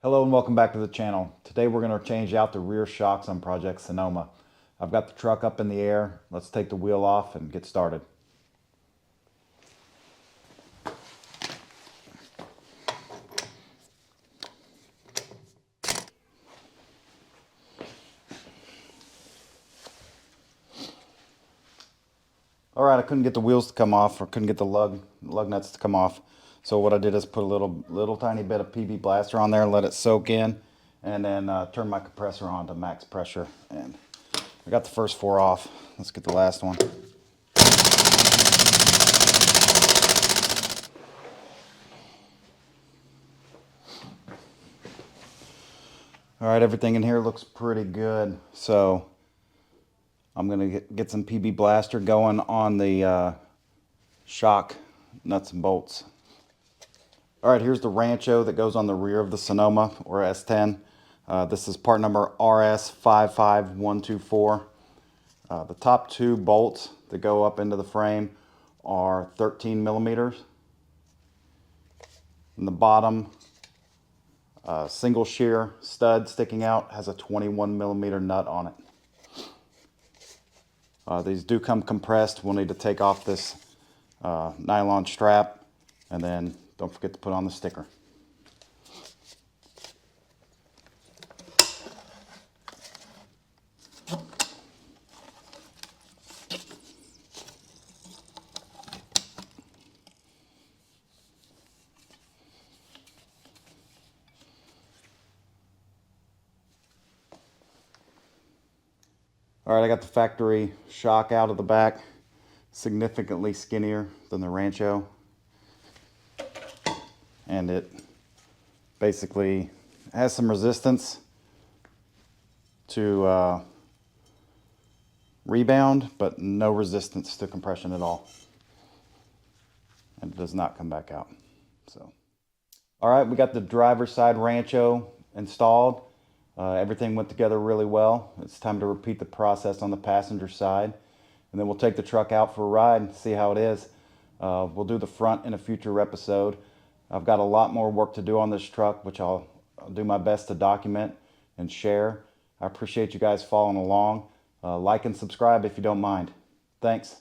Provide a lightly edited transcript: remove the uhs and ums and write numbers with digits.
Hello and welcome back to the channel. Today we're going to change out the rear shocks on Project Sonoma. I've got the truck up in the air. Let's take the wheel off and get started. Alright, I couldn't get the wheels to come off, or couldn't get the lug nuts to come off. So what I did is put a little tiny bit of PB Blaster on there and let it soak in, and then turn my compressor on to max pressure. And I got the first four off. Let's get the last one. Alright, everything in here looks pretty good. So I'm going to get some PB Blaster going on the shock nuts and bolts. Alright, here's the Rancho that goes on the rear of the Sonoma or S10. This is part number RS55124. The top two bolts that go up into the frame are 13 millimeters. And the bottom single shear stud sticking out has a 21 millimeter nut on it. These do come compressed. We'll need to take off this nylon strap, and then don't forget to put on the sticker. Alright, I got the factory shock out of the back, significantly skinnier than the Rancho. And it basically has some resistance to rebound, but no resistance to compression at all. And it does not come back out. So, alright, we got the driver's side Rancho installed. Everything went together really well. It's time to repeat the process on the passenger side, and then we'll take the truck out for a ride and see how it is. We'll do the front in a future episode. I've got a lot more work to do on this truck, which I'll do my best to document and share. I appreciate you guys following along. Like and subscribe if you don't mind. Thanks.